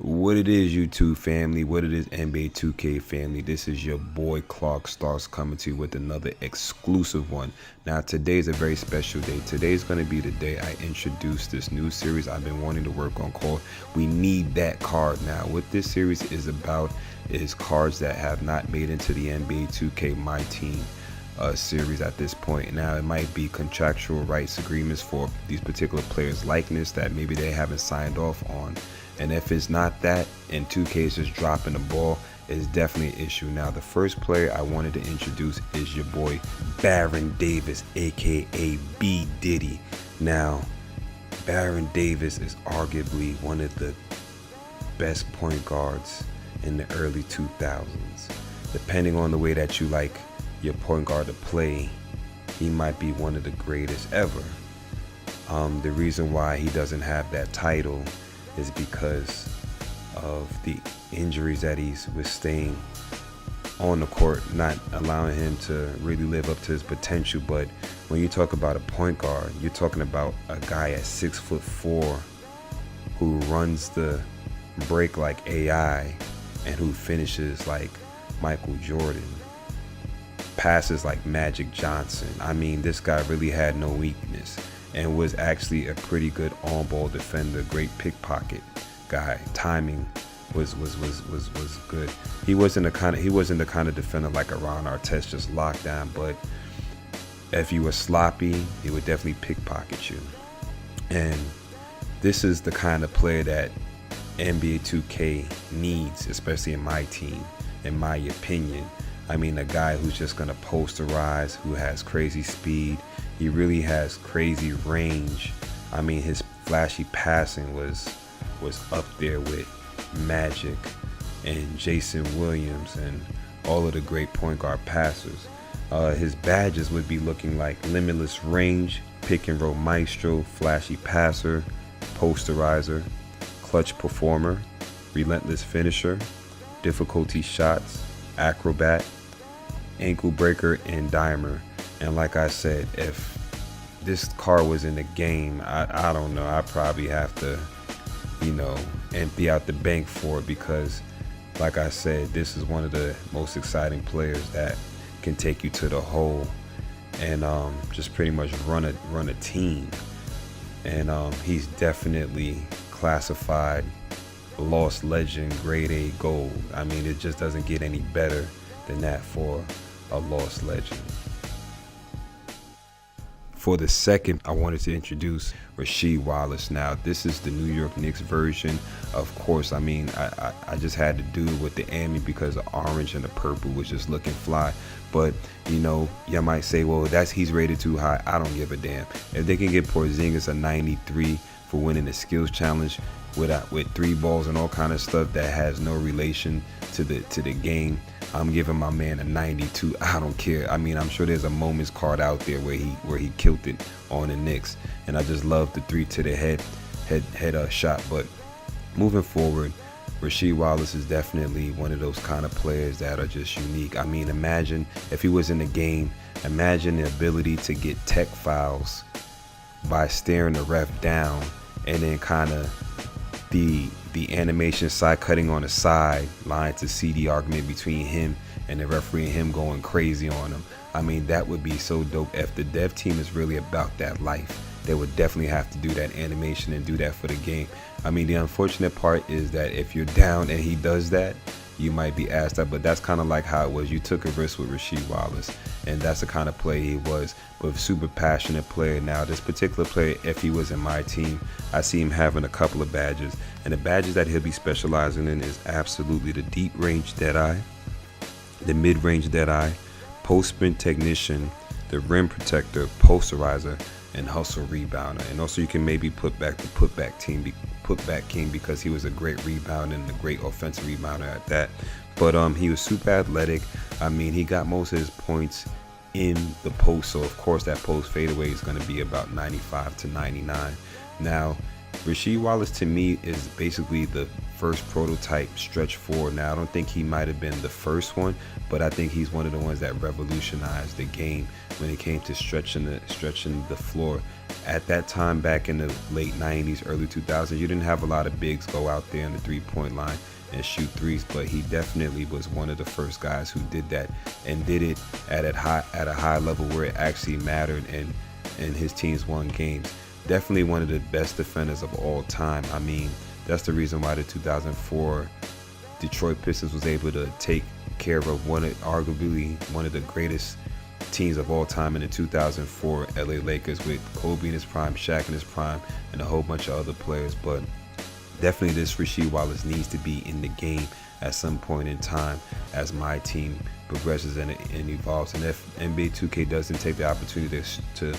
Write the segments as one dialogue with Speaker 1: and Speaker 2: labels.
Speaker 1: What it is, YouTube family, what it is, NBA2K family, this is your boy Clark Stars coming to you with another exclusive one. Now, today's a very special day. Today's going to be the day I introduce this new series I've been wanting to work on called We Need That Card. Now, what this series is about is cards that have not made into the NBA2K MyTeam series at this point. Now, it might be contractual rights agreements for these particular players' likeness that maybe they haven't signed off on. And if it's not that, and 2K is just dropping the ball, it's definitely an issue. Now, the first player I wanted to introduce is your boy Baron Davis, aka B Diddy. Now, Baron Davis is arguably one of the best point guards in the early 2000s. Depending on the way that you like your point guard to play, he might be one of the greatest ever. The reason why he doesn't have that title is because of the injuries that he's withstanding on the court, not allowing him to really live up to his potential. But when you talk about a point guard, you're talking about a guy at 6'4" who runs the break like AI and who finishes like Michael Jordan, passes like Magic Johnson. I mean, this guy really had no weakness and was actually a pretty good on-ball defender, great pickpocket guy. Timing was good. He wasn't the kind of defender like a Ron Artest, just locked down, but if you were sloppy, he would definitely pickpocket you. And this is the kind of player that NBA 2K needs, especially in my team, in my opinion. I mean, a guy who's just gonna posterize, who has crazy speed. He really has crazy range. I mean, his flashy passing was up there with Magic and Jason Williams and all of the great point guard passers. His badges would be looking like limitless range, pick and roll maestro, flashy passer, posterizer, clutch performer, relentless finisher, difficulty shots, acrobat, ankle breaker, and dimer. And like I said, if this car was in the game, I don't know, I probably have to, empty out the bank for it, because like I said, this is one of the most exciting players that can take you to the hole and just pretty much run a team. And he's definitely classified lost legend, grade A gold. I mean, it just doesn't get any better than that for a lost legend. For the second, I wanted to introduce Rasheed Wallace. Now, this is the New York Knicks version. Of course, I mean, I just had to do it with the Ami because the orange and the purple was just looking fly. But, you might say, well, he's rated too high. I don't give a damn. If they can get Porzingis a 93 for winning the skills challenge with 3 balls and all kind of stuff that has no relation to the game, I'm giving my man a 92. I don't care. I mean, I'm sure there's a moments card out there where he killed it on the Knicks, and I just love the 3 to the head shot. But moving forward, Rasheed Wallace is definitely one of those kind of players that are just unique. I mean, imagine if he was in the game. Imagine the ability to get tech fouls by staring the ref down, and then kind of the animation side cutting on the side line to see the argument between him and the referee and him going crazy on him. I mean, that would be so dope. If the dev team is really about that life, they would definitely have to do that animation and do that for the game. I mean, the unfortunate part is that if you're down and he does that, you might be asked up, but that's kind of like how it was. You took a risk with Rasheed Wallace, and that's the kind of player he was, but super passionate player. Now, this particular player, if he was in my team, I see him having a couple of badges, and the badges that he'll be specializing in is absolutely the deep range Deadeye, the mid range Deadeye, post sprint technician, the rim protector, posterizer, and hustle rebounder. And also you can maybe put back the putback king because he was a great rebounder and a great offensive rebounder at that. But he was super athletic. I mean, he got most of his points in the post, so of course that post fadeaway is going to be about 95 to 99. Now, Rasheed Wallace to me is basically the first prototype stretch forward. Now, I don't think he might have been the first one, but I think he's one of the ones that revolutionized the game when it came to stretching the floor at that time, back in the late 90s, early 2000s, you didn't have a lot of bigs go out there on the three-point line and shoot threes, but he definitely was one of the first guys who did that, and did it at a high level where it actually mattered, and his teams won games. Definitely one of the best defenders of all time. I mean, that's the reason why the 2004 Detroit Pistons was able to take care of arguably one of the greatest teams of all time in the 2004 LA Lakers, with Kobe in his prime, Shaq in his prime, and a whole bunch of other players. But definitely this Rasheed Wallace needs to be in the game at some point in time as MyTeam progresses and evolves. And if NBA 2K doesn't take the opportunity to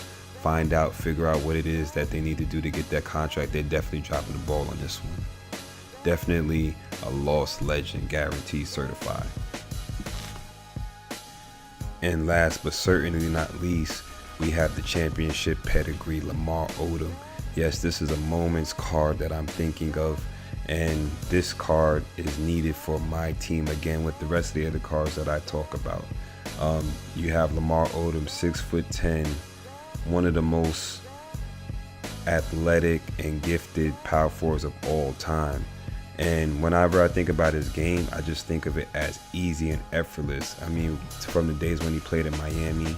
Speaker 1: figure out what it is that they need to do to get that contract, they're definitely dropping the ball on this one. Definitely a lost legend, guaranteed, certified. And last but certainly not least, we have the championship pedigree, Lamar Odom. Yes, this is a moments card that I'm thinking of, and this card is needed for MyTeam again with the rest of the other cards that I talk about. You have Lamar Odom, 6'10", one of the most athletic and gifted power forwards of all time. And whenever I think about his game, I just think of it as easy and effortless. I mean, from the days when he played in Miami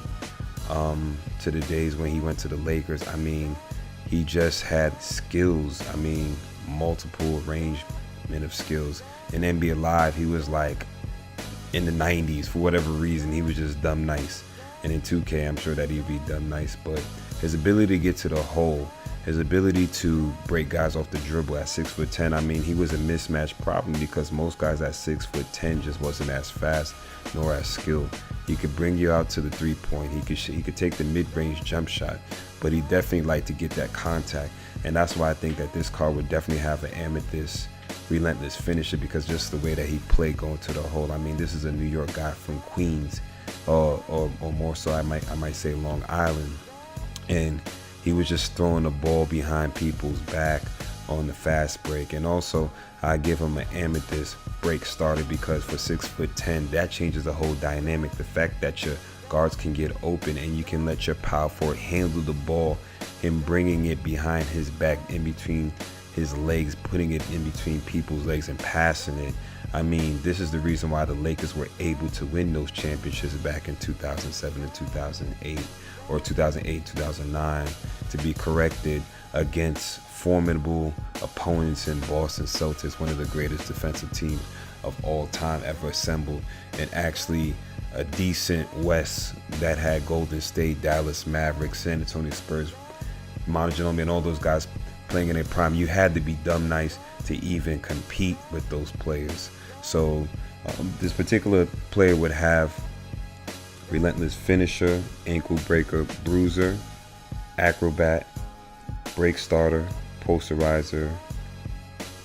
Speaker 1: to the days when he went to the Lakers, I mean, he just had skills. I mean, multiple arrangement of skills. In NBA Live, he was like in the 90s for whatever reason. He was just dumb nice. And in 2K, I'm sure that he'd be dumb nice. But his ability to get to the hole, his ability to break guys off the dribble at 6'10", I mean, he was a mismatch problem because most guys at 6'10" just wasn't as fast nor as skilled. He could bring you out to the three-point. He could take the mid-range jump shot, but he definitely liked to get that contact. And that's why I think that this card would definitely have an amethyst, relentless finisher, because just the way that he played going to the hole. I mean, this is a New York guy from Queens, or more so, I might say Long Island, and he was just throwing the ball behind people's back on the fast break. And also, I give him an amethyst break starter because for 6'10", that changes the whole dynamic. The fact that your guards can get open and you can let your power forward handle the ball, him bringing it behind his back, in between his legs, putting it in between people's legs and passing it. I mean, this is the reason why the Lakers were able to win those championships back in 2007 and 2008, or 2008, 2009, to be corrected, against formidable opponents in Boston Celtics, one of the greatest defensive teams of all time ever assembled, and actually a decent West that had Golden State, Dallas Mavericks, San Antonio Spurs, Manu Ginobili, and all those guys playing in their prime. You had to be dumb nice to even compete with those players. So this particular player would have relentless finisher, ankle breaker, bruiser, acrobat, break starter, posterizer,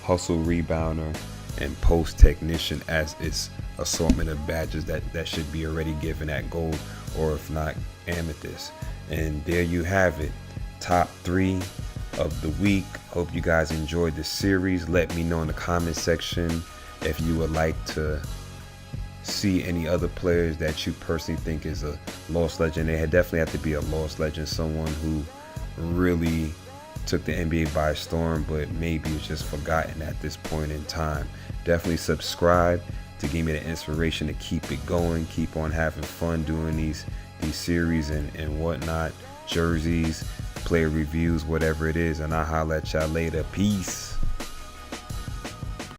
Speaker 1: hustle rebounder, and post technician as its assortment of badges that should be already given at gold, or if not amethyst. And there you have it, top 3 of the week. Hope you guys enjoyed the series. Let me know in the comment section if you would like to see any other players that you personally think is a lost legend. They definitely have to be a lost legend, someone who really took the NBA by storm, but maybe it's just forgotten at this point in time. Definitely subscribe to give me the inspiration to keep it going, keep on having fun doing these series and whatnot, jerseys, player reviews, whatever it is, and I'll holler at y'all later. Peace.